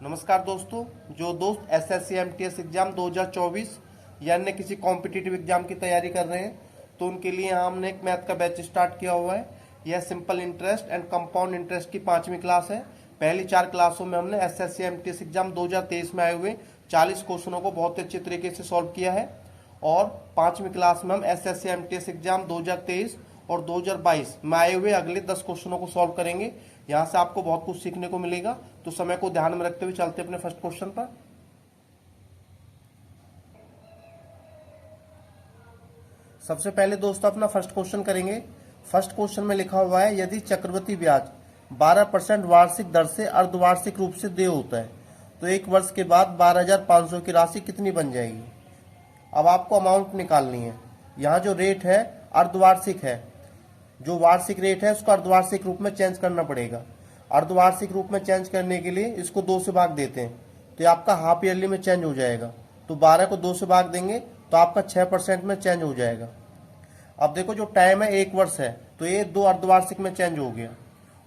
नमस्कार दोस्तों। जो दोस्त एसएससी एमटीएस एग्जाम 2024 या अन्य किसी कॉम्पिटिटिव एग्जाम की तैयारी कर रहे हैं तो उनके लिए यहाँ हमने एक मैथ का बैच स्टार्ट किया हुआ है। यह simple interest and compound interest की 5वीं क्लास है। पहली 4 क्लासों में हमने एसएससी एमटीएस एग्जाम 2023 में आए हुए 40 क्वेश्चनों को बहुत अच्छे तरीके से सॉल्व किया है और 5वीं क्लास में हम एसएससी एमटीएस एग्जाम 2023 और 2022 में आए हुए अगले 10 क्वेश्चनों को सॉल्व करेंगे। यहाँ से आपको बहुत कुछ सीखने को मिलेगा, तो समय को ध्यान में रखते हुए चलते अपने फर्स्ट क्वेश्चन पर। सबसे पहले दोस्तों अपना फर्स्ट क्वेश्चन करेंगे। फर्स्ट क्वेश्चन में लिखा हुआ है, यदि चक्रवृद्धि ब्याज 12% वार्षिक दर से अर्धवार्षिक रूप से देय होता है तो एक वर्ष के बाद 12,500 की राशि कितनी बन जाएगी। अब आपको अमाउंट निकालनी है। यहाँ जो रेट है अर्धवार्षिक है, जो वार्षिक रेट है उसको अर्धवार्षिक रूप में चेंज करना पड़ेगा। अर्धवार्षिक रूप में चेंज करने के लिए इसको 2 से भाग देते हैं तो ये आपका हाफ ईयरली में चेंज हो जाएगा। तो 12 को 2 से भाग देंगे तो आपका 6% में चेंज हो जाएगा। अब देखो जो टाइम है 1 वर्ष है तो ये 2 अर्धवार्षिक में चेंज हो गया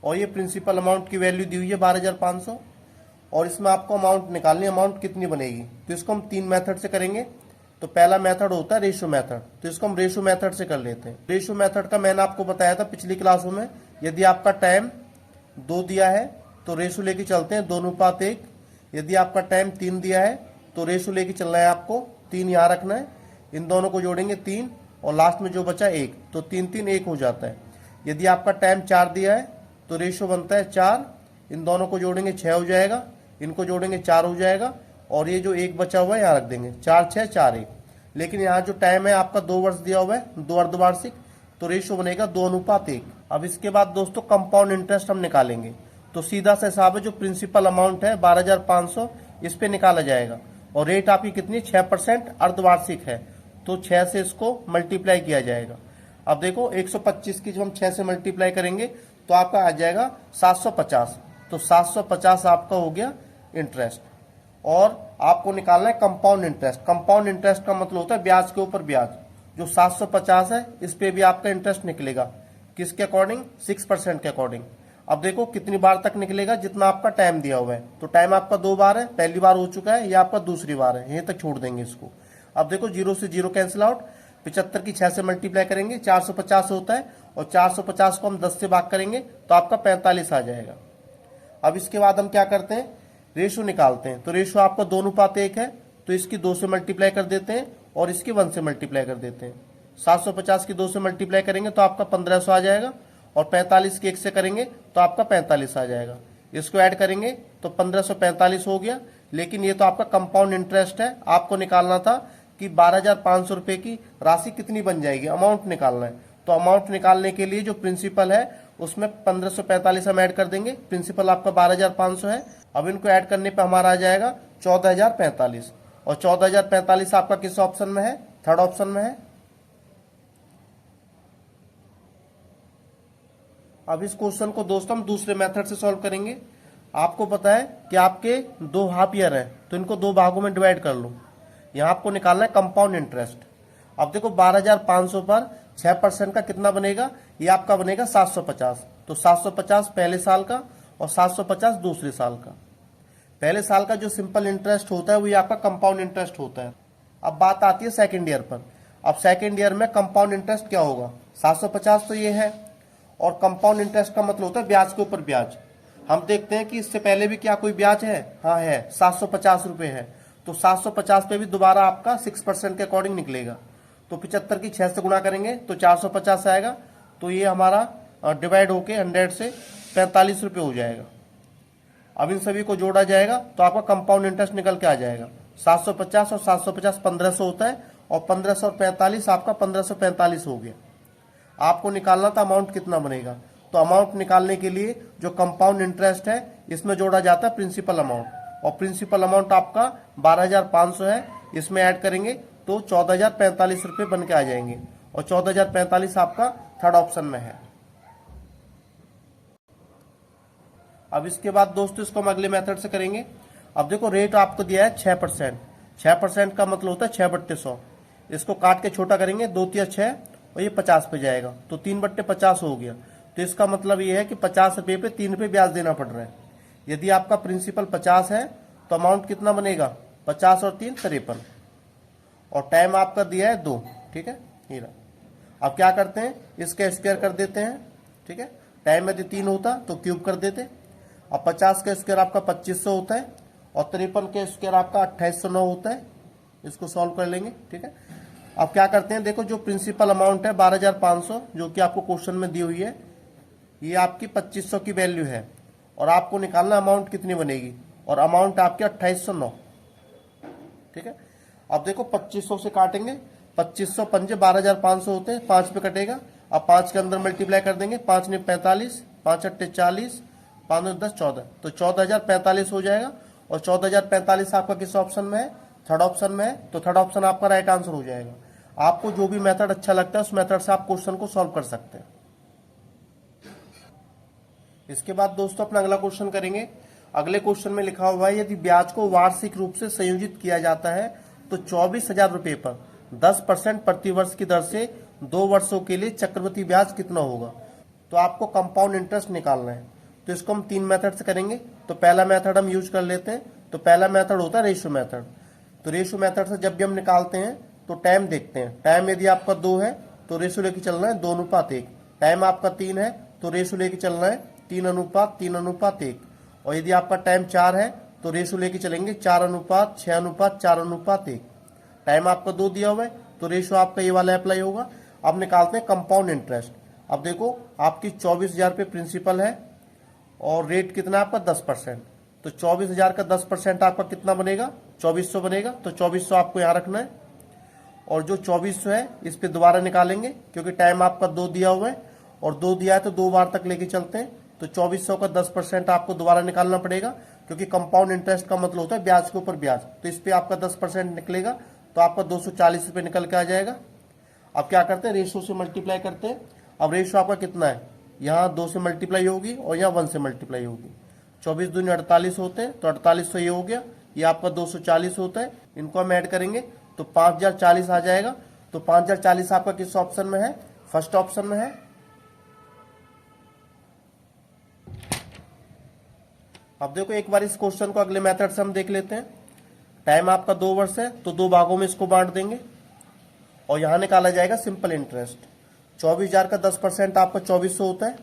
और ये प्रिंसिपल अमाउंट की वैल्यू दी हुई है 12,500 और इसमें आपको अमाउंट निकालनी है। अमाउंट कितनी बनेगी तो इसको हम 3 मेथड से करेंगे। तो पहला मेथड होता है रेशो मेथड, तो इसको हम रेशो मेथड से कर लेते हैं। रेशो मेथड का मैंने आपको बताया था पिछली क्लासों में, यदि आपका टाइम 2 दिया है तो रेशो लेके चलते हैं 2:1। यदि आपका टाइम 3 दिया है तो रेशो लेके चलना है, आपको 3 यहाँ रखना है। इन दोनों को जोड़ेंगे 3 और लास्ट में जो बचा 1, तो 3 3 1 हो जाता है। यदि आपका टाइम 4 दिया है तो रेशो बनता है 4, इन दोनों को जोड़ेंगे 6 हो जाएगा, इनको जोड़ेंगे 4 हो जाएगा और ये जो 1 बचा हुआ है यहाँ रख देंगे, 4 6 4 1। लेकिन यहाँ जो टाइम है आपका 2 वर्ष दिया हुआ है, 2 अर्धवार्षिक, तो रेशो बनेगा 2:1। अब इसके बाद दोस्तों कंपाउंड इंटरेस्ट हम निकालेंगे। तो सीधा सा हिसाब है, जो प्रिंसिपल अमाउंट है 12,500 इस पे निकाला जाएगा और रेट आपकी कितनी 6% अर्धवार्षिक है तो 6 से इसको मल्टीप्लाई किया जाएगा। अब देखो 125 की जब हम 6 से मल्टीप्लाई करेंगे तो आपका आ जाएगा 750। तो 750 आपका हो गया इंटरेस्ट। और आपको निकालना है कंपाउंड इंटरेस्ट। कंपाउंड इंटरेस्ट का मतलब होता है ब्याज के ऊपर ब्याज। जो 750 है इस पे भी आपका इंटरेस्ट निकलेगा, किसके अकॉर्डिंग 6% के अकॉर्डिंग। अब देखो कितनी बार तक निकलेगा, जितना आपका टाइम दिया हुआ है। तो टाइम आपका 2 बार है, पहली बार हो चुका है, यह आपका दूसरी बार है, यहीं तक छोड़ देंगे इसको। अब देखो 0 से 0 कैंसिल आउट, 75 की 6 से मल्टीप्लाई करेंगे 450 होता है और 450 को हम 10 से भाग करेंगे तो आपका 45 आ जाएगा। अब इसके बाद हम क्या करते हैं, रेशो निकालते हैं। तो रेशो आपका 2:1 है तो इसकी 2 से मल्टीप्लाई कर देते हैं और इसकी 1 से मल्टीप्लाई कर देते हैं। 750 की 2 से मल्टीप्लाई करेंगे तो आपका 1500 आ जाएगा और 45 की 1 से करेंगे तो आपका 45 आ जाएगा। इसको ऐड करेंगे तो 1545 हो गया। लेकिन ये तो आपका कंपाउंड इंटरेस्ट है, आपको निकालना था कि 12,500 रुपए की राशि कितनी बन जाएगी, अमाउंट निकालना है। तो अमाउंट निकालने के लिए जो प्रिंसिपल है उसमें 1545 हम ऐड कर देंगे। प्रिंसिपल आपका 12,500 है। अब इनको ऐड करने पे हमारा आ जाएगा 14,045 और 14,045 आपका किस ऑप्शन में है, थर्ड ऑप्शन में है। अब इस क्वेश्चन को दोस्तों हम दूसरे मेथड से सॉल्व करेंगे। आपको पता है कि आपके 2 हाफ ईयर है तो इनको 2 भागों में डिवाइड कर लो। यहाँ आपको निकालना है कंपाउंड इंटरेस्ट। अब देखो 12,500 पर 6% का कितना बनेगा, ये आपका बनेगा 750। तो 750 पहले साल का और 750 दूसरे साल का। पहले साल का जो सिंपल इंटरेस्ट होता है वो ये आपका कंपाउंड इंटरेस्ट होता है। अब बात आती है सेकंड ईयर पर। अब सेकंड ईयर में कंपाउंड इंटरेस्ट क्या होगा, 750 तो ये है और कंपाउंड इंटरेस्ट का मतलब होता है ब्याज के ऊपर ब्याज। हम देखते हैं कि इससे पहले भी क्या कोई ब्याज है, हाँ है, 750 रुपए है। तो 750 पे भी दोबारा आपका 6% के अकॉर्डिंग निकलेगा। तो 75 की 6 से गुणा करेंगे तो 450 आएगा। तो ये हमारा डिवाइड होके 100 से 45 रुपये हो जाएगा। अब इन सभी को जोड़ा जाएगा तो आपका कंपाउंड इंटरेस्ट निकल के आ जाएगा 750 और 750 1500 होता है और 1500 और 45 आपका 1545 हो गया। आपको निकालना था अमाउंट कितना बनेगा। तो अमाउंट निकालने के लिए जो कंपाउंड इंटरेस्ट है इसमें जोड़ा जाता है प्रिंसिपल अमाउंट और प्रिंसिपल अमाउंट आपका 12,500 है। इसमें ऐड करेंगे तो 14,045 रुपये बन के आ जाएंगे और 14,045 आपका थर्ड ऑप्शन में है। अब इसके बाद दोस्तों इसको हम अगले मेथड से करेंगे। अब देखो रेट आपको दिया है 6%। 6% का मतलब होता है 6/100। इसको काट के छोटा करेंगे, 2 तिया 6 और ये 50 पे जाएगा तो 3/50 हो गया। तो इसका मतलब ये है कि 50 रुपये पे 3 रुपये ब्याज देना पड़ रहा है। यदि आपका प्रिंसिपल 50 है तो अमाउंट कितना बनेगा, 50 और 3 53, और टाइम आपका दिया है 2। ठीक है, ये रहा। अब क्या करते हैं, इसका स्क्वायर कर देते हैं। ठीक है, टाइम यदि 3 होता तो क्यूब कर देते। अब 50 का स्क्वायर आपका 2500 होता है और 53 का स्क्वायर आपका 2809 होता है। इसको सॉल्व कर लेंगे। ठीक है, अब क्या करते हैं, देखो जो प्रिंसिपल अमाउंट है 12500 जो कि आपको क्वेश्चन में दी हुई है, ये आपकी 2500 की वैल्यू है और आपको निकालना अमाउंट कितनी बनेगी, और अमाउंट आपकी 2809। ठीक है, अब देखो 2500 से काटेंगे, 2500 पंजे 12500 होते हैं, 5 पे कटेगा। अब 5 के अंदर मल्टीप्लाई कर देंगे, 5 ने 45, 5 अट्ठे 40, 5 ने 10 14, तो 14045 हो जाएगा। और 14045 आपका किस ऑप्शन में है, थर्ड ऑप्शन में है, तो थर्ड ऑप्शन आपका राइट आंसर हो जाएगा। आपको जो भी मेथड अच्छा लगता है उस मेथड से आप क्वेश्चन को सॉल्व कर सकते हैं। इसके बाद दोस्तों अपना अगला क्वेश्चन करेंगे। अगले क्वेश्चन में लिखा हुआ है, यदि ब्याज को वार्षिक रूप से संयोजित किया जाता है तो 24,000 रुपए पर 10% प्रतिवर्ष की दर से 2 वर्षों के लिए चक्रवृद्धि ब्याज कितना होगा। तो आपको कंपाउंड इंटरेस्ट निकालना है, तो इसको हम 3 मेथड से करेंगे। तो पहला मेथड हम यूज कर लेते हैं। तो पहला मेथड होता है रेशो मेथड। तो रेशो मेथड से जब भी हम निकालते हैं तो टाइम देखते हैं। टाइम यदि आपका 2 है तो रेशो लेके चलना है 2:1। टाइम आपका 3 है तो रेशो लेके चलना है 3:3:1। और यदि आपका टाइम 4 है तो रेशो लेके चलेंगे 4:6:4:1। टाइम आपका 2 दिया हुआ है तो रेशो आपका ये वाला अप्लाई होगा। अब निकालते हैं कंपाउंड इंटरेस्ट। अब देखो आपकी 24,000 पे प्रिंसिपल है और रेट कितना आपका 10%। तो 24,000 का 10% आपका कितना बनेगा, 2400 बनेगा। तो 2400 आपको यहाँ रखना है और जो 2400 है इस पे दोबारा निकालेंगे क्योंकि टाइम आपका 2 दिया हुआ है और 2 दिया है तो 2 बार तक लेके चलते हैं। तो 2400 का 10% आपको दोबारा निकालना पड़ेगा क्योंकि कंपाउंड इंटरेस्ट का मतलब होता है ब्याज के ऊपर ब्याज। तो इस पे आपका 10% निकलेगा तो आपका 240 रुपये निकल के आ जाएगा। अब क्या करते हैं, रेशो से मल्टीप्लाई करते हैं। अब रेशो आपका कितना है, यहाँ 2 से मल्टीप्लाई होगी और यहाँ 1 से मल्टीप्लाई होगी। 24 दूनी 48 होते हैं तो 4800 ये हो गया, ये आपका 240 होता है। इनको हम ऐड करेंगे तो 5040 आ जाएगा। तो 5040 आपका किस ऑप्शन में है, फर्स्ट ऑप्शन में है। अब देखो एक बार इस क्वेश्चन को अगले मेथड से हम देख लेते हैं। टाइम आपका 2 वर्ष है तो 2 भागों में इसको बांट देंगे और यहां निकाला जाएगा सिंपल इंटरेस्ट। 24,000 का 10% आपका 2400 होता है,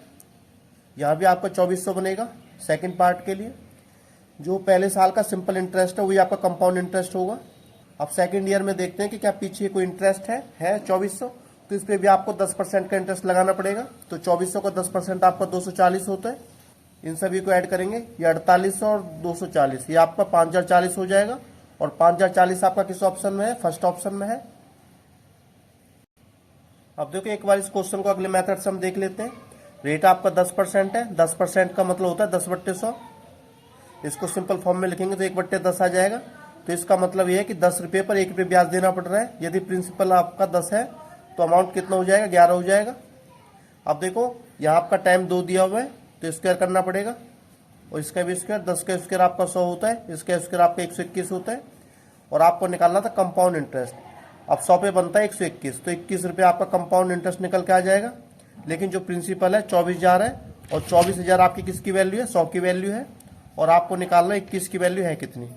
यहां भी आपका 2400 बनेगा। सेकंड पार्ट के लिए जो पहले साल का सिंपल इंटरेस्ट है वही आपका कंपाउंड इंटरेस्ट होगा। अब सेकंड ईयर में देखते हैं कि क्या पीछे कोई इंटरेस्ट है 2400, तो इस पे भी आपको 10% का इंटरेस्ट लगाना पड़ेगा। तो 2400 का 10% आपका 240 होता है। इन सभी को ऐड करेंगे, ये 4800 और 240, ये आपका 5040 हो जाएगा। और 5040 आपका किस ऑप्शन में है, फर्स्ट ऑप्शन में है। अब देखो एक बार इस क्वेश्चन को अगले मेथड से हम देख लेते हैं। रेट आपका 10% है, 10% का मतलब होता है 10/100। इसको सिंपल फॉर्म में लिखेंगे तो 1/10 आ जाएगा। तो इसका मतलब यह है कि 10 रुपये पर 1 रुपये ब्याज देना पड़ रहा है। यदि प्रिंसिपल आपका 10 है तो अमाउंट कितना हो जाएगा, 11 हो जाएगा। अब देखो यहाँ आपका टाइम 2 दिया हुआ है तो स्क्वायर करना पड़ेगा और इसका भी स्क्वायर, 10 का स्क्वायर आपका 100 होता है, इसका स्क्वायर आपका 121 होता है। और आपको निकालना था कंपाउंड इंटरेस्ट। अब 100 पे बनता है 121, तो 21 रुपये आपका कंपाउंड इंटरेस्ट निकल के आ जाएगा। लेकिन जो प्रिंसिपल है 24,000 है और 24,000 आपकी किसकी वैल्यू है, 100 की वैल्यू है। और आपको निकालना 21 की वैल्यू है कितनी।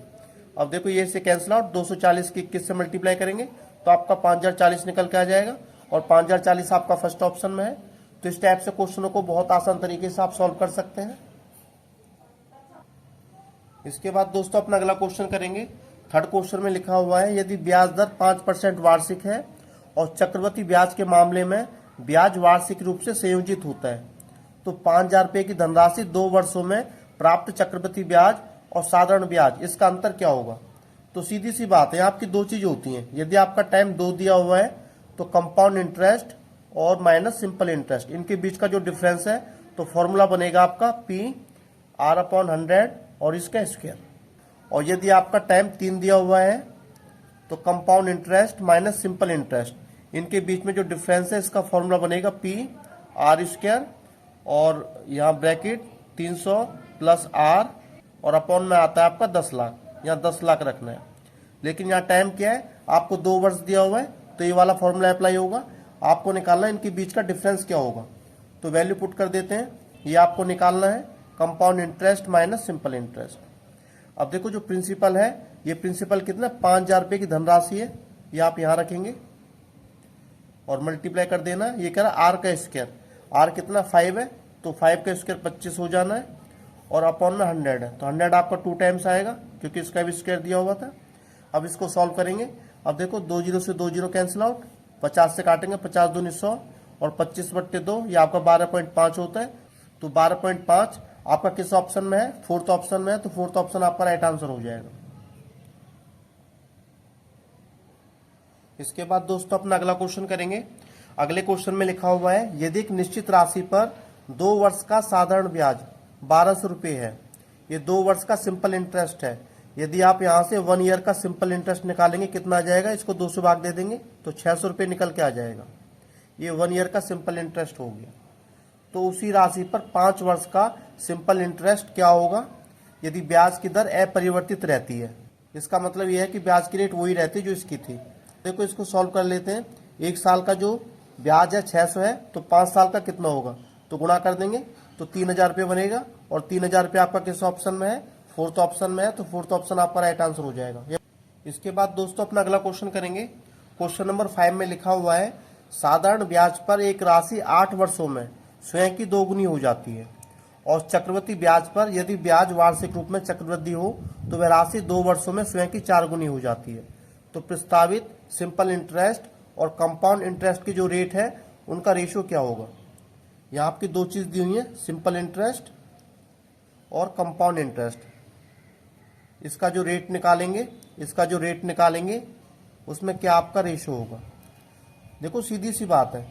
अब देखो ये से कैंसिल आउट, 240 की 21 से मल्टीप्लाई करेंगे तो आपका 5040 निकल के आ जाएगा। और 5040 आपका फर्स्ट ऑप्शन में है। तो इस टाइप से क्वेश्चनों को बहुत आसान तरीके से आप सॉल्व कर सकते हैं। इसके बाद दोस्तों अपना अगला क्वेश्चन करेंगे। थर्ड क्वेश्चन में लिखा हुआ है, यदि ब्याज दर 5% वार्षिक है और चक्रवृद्धि ब्याज के मामले में ब्याज वार्षिक रूप से संयोजित होता है तो 5,000 रुपये की धनराशि 2 वर्षों में प्राप्त चक्रवृद्धि ब्याज और साधारण ब्याज, इसका अंतर क्या होगा। तो सीधी सी बात है, आपकी 2 चीज होती हैं। यदि आपका टाइम 2 दिया हुआ है तो कंपाउंड इंटरेस्ट और माइनस सिंपल इंटरेस्ट, इनके बीच का जो डिफरेंस है तो फॉर्मूला बनेगा आपका PR/100 और इसका स्क्वायर। और यदि आपका टाइम 3 दिया हुआ है तो compound interest minus simple interest, इनके बीच में जो डिफरेंस है इसका फॉर्मूला बनेगा PR² और यहाँ ब्रैकेट 300 + R और अपॉन में आता है आपका 10 लाख, यहाँ 10 लाख रखना है। लेकिन यहाँ टाइम क्या है, आपको 2 वर्ष दिया हुआ है तो ये वाला फॉर्मूला अप्लाई होगा। आपको निकालना है इनके बीच का डिफरेंस क्या होगा। तो वैल्यू पुट कर देते हैं, ये आपको निकालना है compound interest minus simple interest. अब देखो जो प्रिंसिपल है, ये प्रिंसिपल कितना 5,000 रुपये की धनराशि है, ये आप यहाँ रखेंगे और मल्टीप्लाई कर देना। ये कह रहा आर का स्क्वायर, आर कितना 5 है, तो 5 का स्क्वायर 25 हो जाना है और अपॉन में 100 है, तो 100 आपका 2 टाइम्स आएगा क्योंकि इसका भी स्क्वायर दिया हुआ था। अब इसको सॉल्व करेंगे। अब देखो 2 जीरो से 2 जीरो कैंसिल आउट, 50 से काटेंगे, 50 दूनी 100 और 25/2 ये आपका 12.5 होता है। तो 12.5 आपका किस ऑप्शन में है, फोर्थ ऑप्शन में है, तो फोर्थ ऑप्शन आपका राइट आंसर हो जाएगा। इसके बाद दोस्तों अपना अगला क्वेश्चन करेंगे। अगले क्वेश्चन में लिखा हुआ है यदि एक निश्चित राशि पर 2 वर्ष का साधारण ब्याज 1200 रुपये है, ये 2 वर्ष का सिंपल इंटरेस्ट है। यदि आप यहाँ से 1 ईयर का सिंपल इंटरेस्ट निकालेंगे कितना आ जाएगा, इसको 2 से भाग दे देंगे तो 600 रुपये निकल के आ जाएगा। ये 1 ईयर का सिंपल इंटरेस्ट हो गया। तो उसी राशि पर 5 वर्ष का सिंपल इंटरेस्ट क्या होगा यदि ब्याज की दर अपरिवर्तित रहती है। इसका मतलब यह है कि ब्याज की रेट वही रहती जो इसकी थी। देखो इसको सॉल्व कर लेते हैं। 1 साल का जो ब्याज है 600 है, तो 5 साल का कितना होगा, तो गुणा कर देंगे तो 3,000 रुपये बनेगा और 3,000 रुपये आपका किस ऑप्शन में है, फोर्थ ऑप्शन में है, तो फोर्थ ऑप्शन आपका राइट आंसर हो जाएगा। इसके बाद दोस्तों अपना अगला क्वेश्चन करेंगे। क्वेश्चन नंबर 5 में लिखा हुआ है साधारण ब्याज पर एक राशि 8 वर्षों में स्वयं की 2 गुनी हो जाती है और चक्रवृद्धि ब्याज पर यदि ब्याज वार्षिक रूप में चक्रवृद्धि हो तो वह राशि 2 वर्षों में स्वयं की 4 गुनी हो जाती है। तो प्रस्तावित सिंपल इंटरेस्ट और कंपाउंड इंटरेस्ट की जो रेट है उनका रेशियो क्या होगा। यहाँ आपकी 2 चीज़ दी हुई है, सिंपल इंटरेस्ट और कंपाउंड इंटरेस्ट। इसका जो रेट निकालेंगे उसमें क्या आपका रेशियो होगा। देखो सीधी सी बात है,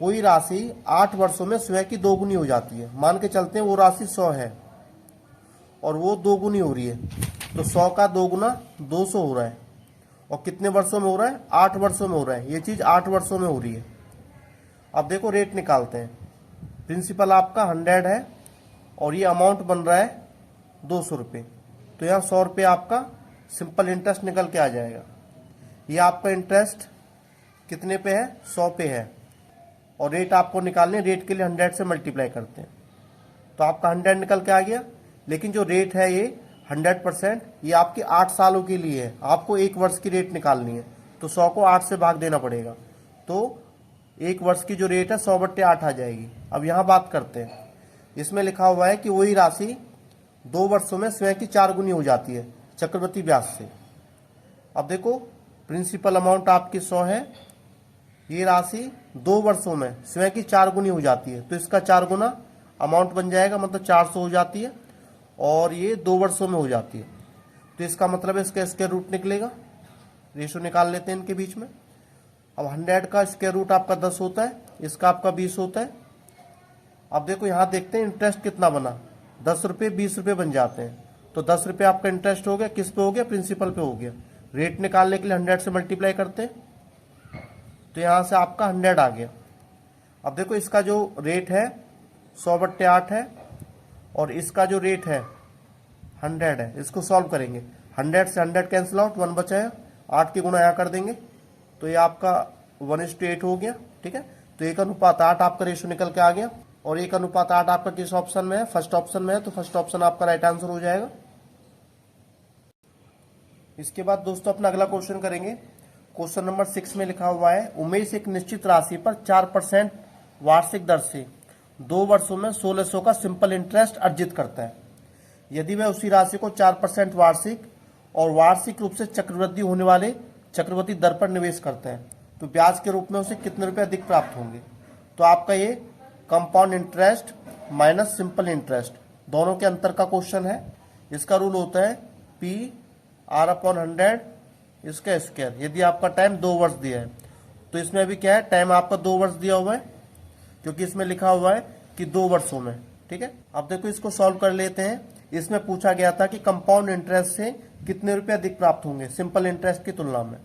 कोई राशि 8 वर्षों में स्वयं की 2 गुनी हो जाती है। मान के चलते हैं वो राशि 100 है और वो 2 गुनी हो रही है, तो 100 का 2 गुना 200 हो रहा है। और कितने वर्षों में हो रहा है, 8 वर्षों में हो रहा है। ये चीज़ 8 वर्षों में हो रही है। अब देखो रेट निकालते हैं। प्रिंसिपल आपका 100 है और ये अमाउंट बन रहा है 200 रुपये, तो यहाँ 100 रुपये आपका सिंपल इंटरेस्ट निकल के आ जाएगा। ये आपका इंटरेस्ट कितने पे है, 100 पे है और रेट आपको निकालने, रेट के लिए 100 से मल्टीप्लाई करते हैं तो आपका 100 निकल के आ गया। लेकिन जो रेट है ये 100% ये आपकी 8 सालों के लिए है। आपको 1 वर्ष की रेट निकालनी है तो 100 को 8 से भाग देना पड़ेगा, तो 1 वर्ष की जो रेट है 100/8 आ जाएगी। अब यहाँ बात करते हैं, इसमें लिखा हुआ है कि वही राशि 2 वर्षों में स्वयं की 4 गुनी हो जाती है चक्रवृद्धि ब्याज से। अब देखो प्रिंसिपल अमाउंट आपकी 100 है, ये राशि 2 वर्षों में स्वयं की 4 गुनी हो जाती है, तो इसका 4 गुना अमाउंट बन जाएगा, मतलब 400 हो जाती है और ये 2 वर्षों में हो जाती है। तो इसका मतलब है इसका स्क्वायर रूट निकलेगा। रेशो निकाल लेते हैं इनके बीच में। अब 100 का स्क्वायर रूट आपका 10 होता है, इसका आपका 20 होता है। अब देखो यहाँ देखते हैं इंटरेस्ट कितना बना, 10 रुपये 20 रुपये बन जाते हैं। तो 10 रुपये आपका इंटरेस्ट हो गया, किस पे हो गया, प्रिंसिपल पे हो गया। रेट निकालने के लिए 100 से मल्टीप्लाई करते हैं तो यहाँ से आपका 100 आ गया। अब देखो इसका जो रेट है 100/8 है और इसका जो रेट है 100 है। इसको सॉल्व करेंगे, 100 से 100 कैंसिल आउट, 1 बचा है, 8 की गुना यहाँ कर देंगे तो ये आपका 1:8 हो गया। ठीक है, तो 1:8 आपका रेशो निकल के आ गया और 1:8 आपका किस ऑप्शन में है, फर्स्ट ऑप्शन में है, तो फर्स्ट ऑप्शन आपका राइट आंसर हो जाएगा। इसके बाद दोस्तों अपना अगला क्वेश्चन करेंगे। क्वेश्चन नंबर 6 में लिखा हुआ है उमेश एक निश्चित राशि पर 4% वार्षिक दर से 2 वर्षों में 1600 का सिंपल इंटरेस्ट अर्जित करता है। यदि वह उसी राशि को 4% वार्षिक और वार्षिक रूप से चक्रवृद्धि होने वाले चक्रवृद्धि दर पर निवेश करता है तो ब्याज के रूप में उसे कितने रुपए अधिक प्राप्त होंगे। तो आपका ये compound interest minus simple interest दोनों के अंतर का क्वेश्चन है। इसका रूल होता है PR/100 इसका स्क्वायर। यदि आपका टाइम 2 वर्ष दिया है तो इसमें अभी क्या है, टाइम आपका 2 वर्ष दिया हुआ है क्योंकि इसमें लिखा हुआ है कि 2 वर्षों में। ठीक है, अब देखो इसको सॉल्व कर लेते हैं। इसमें पूछा गया था कि कंपाउंड इंटरेस्ट से कितने रुपए अधिक प्राप्त होंगे सिंपल इंटरेस्ट की तुलना में।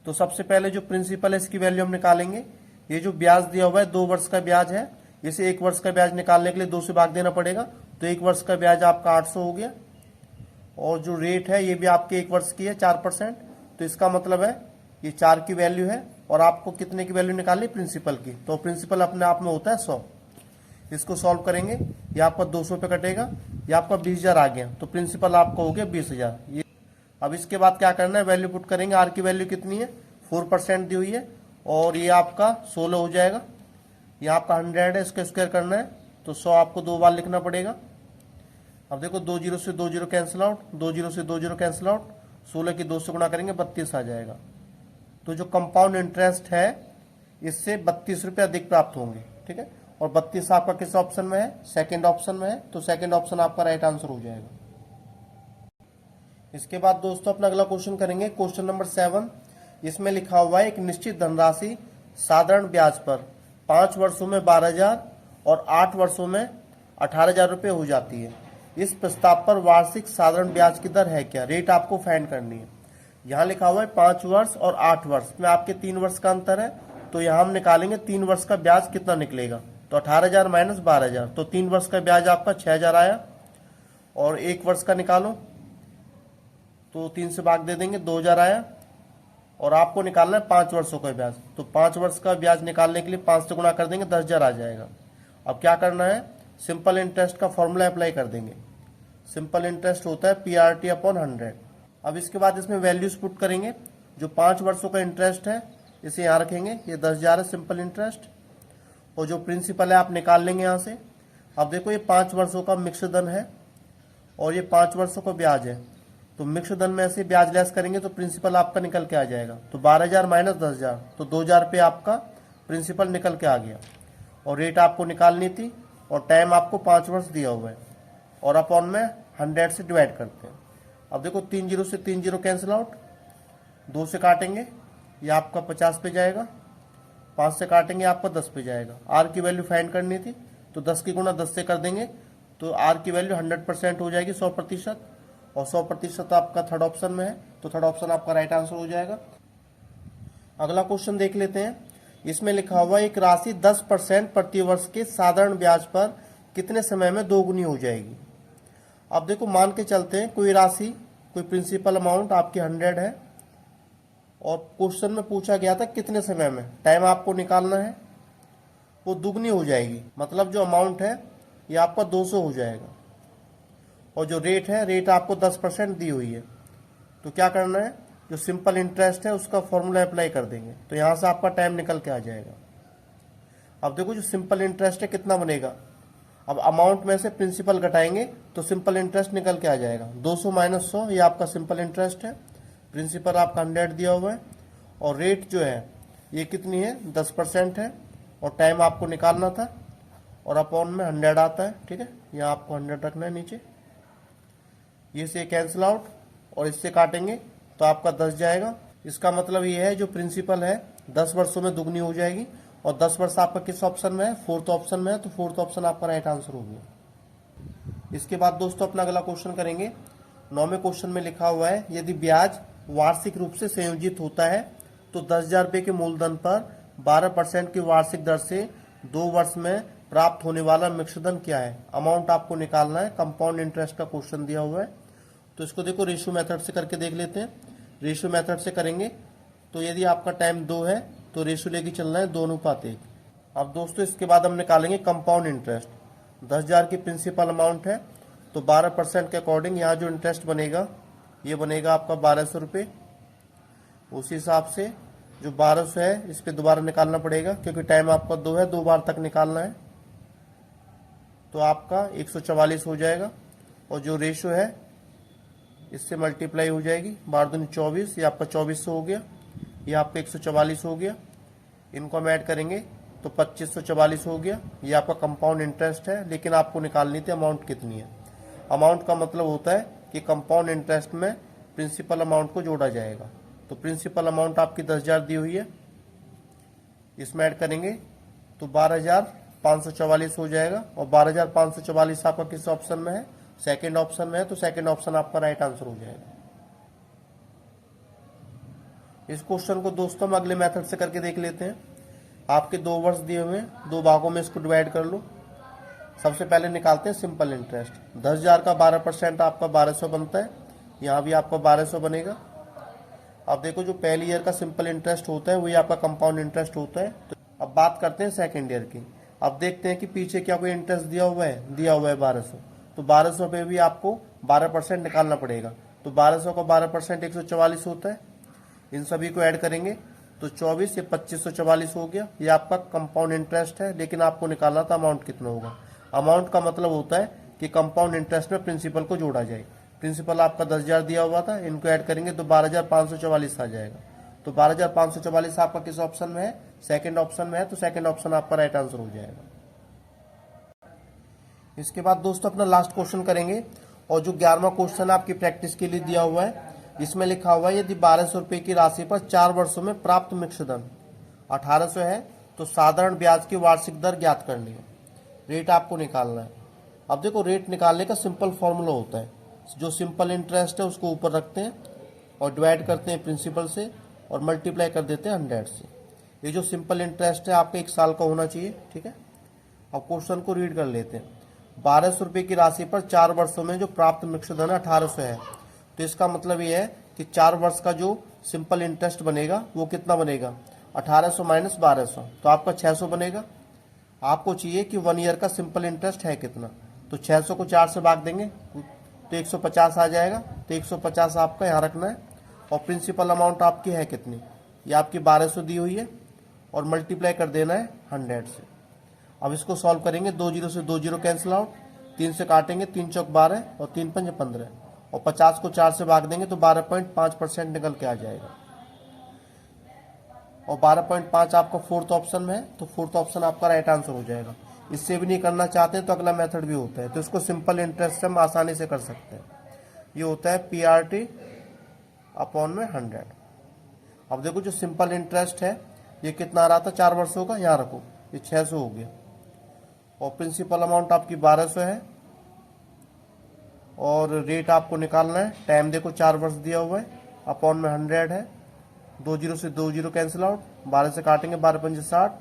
तो सबसे पहले जो प्रिंसिपल है इसकी वैल्यू हम निकालेंगे। ये जो ब्याज दिया हुआ है 2 वर्ष का ब्याज है, इसे 1 वर्ष का ब्याज निकालने के लिए 2 से भाग देना पड़ेगा तो 1 वर्ष का ब्याज आपका 800 हो गया। और जो रेट है ये भी आपके 1 वर्ष की है 4%, तो इसका मतलब है ये 4 की वैल्यू है और आपको कितने की वैल्यू निकालनी, प्रिंसिपल की। तो प्रिंसिपल अपने आप में होता है 100। इसको सॉल्व करेंगे, ये आपका 200 पे कटेगा, ये आपका 20,000 आ गया, तो प्रिंसिपल आपका हो गया 20,000। ये अब इसके बाद क्या करना है, वैल्यू पुट करेंगे। आर की वैल्यू कितनी है, 4% दी हुई है, और ये आपका 16 हो जाएगा। ये आपका 100 है, इसका स्क्वायर करना है तो 100 आपको 2 बार लिखना पड़ेगा। अब देखो 2 जीरो से 2 जीरो कैंसिल आउट, 2 जीरो से 2 जीरो कैंसिल आउट, 16 की 2 से गुणा करेंगे 32 आ जाएगा। तो जो कंपाउंड इंटरेस्ट है इससे 32 रुपये अधिक प्राप्त होंगे, ठीक है। और 32 आपका किस ऑप्शन में है, सेकंड ऑप्शन में है, तो सेकंड ऑप्शन आपका राइट आंसर हो जाएगा। इसके बाद दोस्तों अपना अगला क्वेश्चन करेंगे, क्वेश्चन नंबर 7। इसमें लिखा हुआ है एक निश्चित धनराशि साधारण ब्याज पर 5 वर्षों में 12,000 और 8 वर्षों में 18,000 रुपये हो जाती है। इस प्रस्ताव पर वार्षिक साधारण ब्याज की दर है क्या, रेट आपको फाइंड करनी है। यहाँ लिखा हुआ है 5 वर्ष और 8 वर्ष में आपके 3 वर्ष का अंतर है, तो यहाँ हम निकालेंगे 3 वर्ष का ब्याज कितना निकलेगा, तो 18,000 माइनस 12,000, तो 3 वर्ष का ब्याज आपका 6,000 आया। और 1 वर्ष का निकालो तो 3 से भाग दे देंगे, 2,000 आया। और आपको निकालना है 5 वर्षों का ब्याज, तो 5 वर्ष का ब्याज निकालने के लिए 5 से गुणा कर देंगे, 10,000 आ जाएगा। अब क्या करना है, सिंपल इंटरेस्ट का फॉर्मूला अप्लाई कर देंगे। सिंपल इंटरेस्ट होता है PRT अपॉन 100। अब इसके बाद इसमें वैल्यूज पुट करेंगे। जो 5 वर्षों का इंटरेस्ट है इसे यहाँ रखेंगे, ये 10,000 है सिंपल इंटरेस्ट, और जो प्रिंसिपल है आप निकाल लेंगे यहाँ से। अब देखो ये 5 वर्षों का मिक्स धन है और ये 5 वर्षों का ब्याज है, तो मिक्स धन में ऐसे ब्याज लेस करेंगे तो प्रिंसिपल आपका निकल के आ जाएगा। तो 12,000 माइनस 10,000, तो 2,000 पे आपका प्रिंसिपल निकल के आ गया। और रेट आपको निकालनी थी और टाइम आपको 5 वर्ष दिया हुआ है, और अपॉन में 100 से डिवाइड करते हैं। अब देखो 3 जीरो से 3 जीरो कैंसिल आउट, 2 से काटेंगे ये आपका 50 पे जाएगा, 5 से काटेंगे आपका 10 पे जाएगा। आर की वैल्यू फाइंड करनी थी तो 10 की गुणा 10 से कर देंगे, तो आर की वैल्यू 100% हो जाएगी, 100%, और 100% आपका थर्ड ऑप्शन में है, तो थर्ड ऑप्शन आपका राइट आंसर हो जाएगा। अगला क्वेश्चन देख लेते हैं। इसमें लिखा हुआ एक राशि 10% प्रति वर्ष के साधारण ब्याज पर कितने समय में दोगुनी हो जाएगी। अब देखो मान के चलते हैं कोई राशि, कोई प्रिंसिपल अमाउंट आपकी 100 है, और क्वेश्चन में पूछा गया था कितने समय में, टाइम आपको निकालना है, वो दुगनी हो जाएगी। मतलब जो अमाउंट है ये आपका 200 हो जाएगा, और जो रेट है, रेट आपको 10% दी हुई है। तो क्या करना है, जो सिंपल इंटरेस्ट है उसका फॉर्मूला अप्लाई कर देंगे, तो यहाँ से आपका टाइम निकल के आ जाएगा। अब देखो जो सिंपल इंटरेस्ट है कितना बनेगा, अब अमाउंट में से प्रिंसिपल घटाएंगे तो सिंपल इंटरेस्ट निकल के आ जाएगा। 200 माइनस 100 ये आपका सिंपल इंटरेस्ट है, प्रिंसिपल आपका 100 दिया हुआ है, और रेट जो है ये कितनी है, 10% है, और टाइम आपको निकालना था, और अपॉन में 100 आता है, ठीक है। यहाँ आपको 100 रखना है नीचे, ये से कैंसिल आउट, और इससे काटेंगे तो आपका 10 जाएगा। इसका मतलब ये है जो प्रिंसिपल है 10 वर्षों में दुगनी हो जाएगी, और 10 वर्ष आपका किस ऑप्शन में है, फोर्थ ऑप्शन में है, तो फोर्थ ऑप्शन आपका राइट आंसर हो गया। इसके बाद दोस्तों अपना अगला क्वेश्चन करेंगे। 9वें क्वेश्चन में लिखा हुआ है यदि ब्याज वार्षिक रूप से संयोजित होता है तो 10,000 रुपये के मूलधन पर 12% की वार्षिक दर से 2 वर्ष में प्राप्त होने वाला मिश्रधन क्या है। अमाउंट आपको निकालना है, कंपाउंड इंटरेस्ट का क्वेश्चन दिया हुआ है, तो इसको देखो रेशियो मेथड से करके देख लेते हैं। रेशियो मेथड से करेंगे तो यदि आपका टाइम 2 है तो रेशियो लेके चलना है 2:1। अब दोस्तों इसके बाद हम निकालेंगे कंपाउंड इंटरेस्ट। 10,000 की प्रिंसिपल अमाउंट है, तो 12% के अकॉर्डिंग यहाँ जो इंटरेस्ट बनेगा ये बनेगा आपका 1,200 रुपये। उसी हिसाब से जो 1,200 है इस पर दोबारा निकालना पड़ेगा, क्योंकि टाइम आपका 2 है, 2 बार तक निकालना है, तो आपका 144 हो जाएगा। और जो रेशियो है इससे मल्टीप्लाई हो जाएगी, 12×24, ये आपका 2400 हो गया, ये आपका 144 हो गया। इनको हम ऐड करेंगे तो 2544 हो गया। ये आपका कंपाउंड इंटरेस्ट है, लेकिन आपको निकालनी थी अमाउंट कितनी है। अमाउंट का मतलब होता है कि कंपाउंड इंटरेस्ट में प्रिंसिपल अमाउंट को जोड़ा जाएगा। तो प्रिंसिपल अमाउंट आपकी 10,000 दी हुई है, इसमें ऐड करेंगे तो 12,544 हो जाएगा, और 12,544 आपका किस ऑप्शन में है, सेकंड ऑप्शन में है, तो सेकंड ऑप्शन आपका राइट आंसर हो जाएगा। इस क्वेश्चन को दोस्तों हम अगले मेथड से करके देख लेते हैं। आपके 2 वर्ष दिए हुए हैं, 2 भागों में इसको डिवाइड कर लो। सबसे पहले निकालते हैं सिंपल इंटरेस्ट। 10,000 का 12% आपका 1,200 बनता है, यहाँ भी आपका 1,200 बनेगा। अब देखो जो पहली ईयर का सिंपल इंटरेस्ट होता है वही आपका कंपाउंड इंटरेस्ट होता है। तो अब बात करते हैं सेकेंड ईयर की। अब देखते हैं कि पीछे क्या कोई इंटरेस्ट दिया हुआ है, 1200। तो 1200 पे भी आपको 12% निकालना पड़ेगा। तो 1200 का 12% 144 होता है। इन सभी को ऐड करेंगे तो 24, ये 2544 हो गया। ये आपका कंपाउंड इंटरेस्ट है, लेकिन आपको निकालना था अमाउंट कितना होगा। अमाउंट का मतलब होता है कि कंपाउंड इंटरेस्ट में प्रिंसिपल को जोड़ा जाए। प्रिंसिपल आपका 10,000 दिया हुआ था, इनको ऐड करेंगे तो 12,544 आ जाएगा। तो 12,544 आपका किस ऑप्शन में है, सेकंड ऑप्शन में है। तो सेकंड ऑप्शन आपका राइट आंसर हो जाएगा। इसके बाद दोस्तों अपना लास्ट क्वेश्चन करेंगे, और जो 11वां क्वेश्चन आपकी प्रैक्टिस के लिए दिया हुआ है, इसमें लिखा हुआ है यदि 1200 रुपये की राशि पर 4 वर्षों में प्राप्त मिश्र धन 1800 है तो साधारण ब्याज की वार्षिक दर ज्ञात करनी है। रेट आपको निकालना है। अब देखो, रेट निकालने का सिंपल फॉर्मूला होता है, जो सिंपल इंटरेस्ट है उसको ऊपर रखते हैं और डिवाइड करते हैं प्रिंसिपल से और मल्टीप्लाई कर देते हैं 100 से। ये जो सिंपल इंटरेस्ट है आपका 1 साल का होना चाहिए, ठीक है। अब क्वेश्चन को रीड कर लेते हैं। 1200 रुपये की राशि पर 4 वर्षों में जो प्राप्त मिश्र धन 1800 है, तो इसका मतलब ये है कि 4 वर्ष का जो सिंपल इंटरेस्ट बनेगा वो कितना बनेगा, 1800 माइनस 1200, तो आपका 600 बनेगा। आपको चाहिए कि 1 ईयर का सिंपल इंटरेस्ट है कितना, तो 600 को 4 से भाग देंगे तो 150 आ जाएगा। तो 150 आपका यहाँ रखना है। और प्रिंसिपल अमाउंट आपकी है कितनी, ये आपकी 1200 दी हुई है और मल्टीप्लाई कर देना है 100 से। अब इसको सॉल्व करेंगे, 2 जीरो से 2 जीरो कैंसिल आउट, 3 से काटेंगे, 3 चौक 12 और 3 पंजे 15, और 50 को 4 से भाग देंगे तो 12.5% निकल के आ जाएगा। और 12.5 आपका फोर्थ ऑप्शन में है, तो फोर्थ ऑप्शन आपका राइट आंसर हो जाएगा। इससे भी नहीं करना चाहते हैं तो अगला मेथड भी होता है, तो इसको सिंपल इंटरेस्ट से हम आसानी से कर सकते हैं। ये होता है PRT अपॉन में 100। अब देखो, जो सिंपल इंटरेस्ट है ये कितना आ रहा था 4 वर्षों का, यहाँ रखो, ये 600 हो गया। और प्रिंसिपल अमाउंट आपकी 1200 है और रेट आपको निकालना है। टाइम देखो 4 वर्ष दिया हुआ है, अपॉन में 100 है। 2 जीरो से 2 जीरो कैंसिल आउट, 12 से काटेंगे, 12 पंजे 60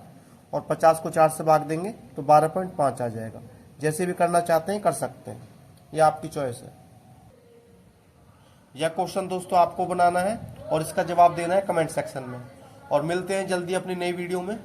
और 50 को 4 से भाग देंगे तो 12.5 आ जाएगा। जैसे भी करना चाहते हैं कर सकते हैं, यह आपकी चॉइस है। यह क्वेश्चन दोस्तों आपको बनाना है और इसका जवाब देना है कमेंट सेक्शन में। और मिलते हैं जल्दी अपनी नई वीडियो में।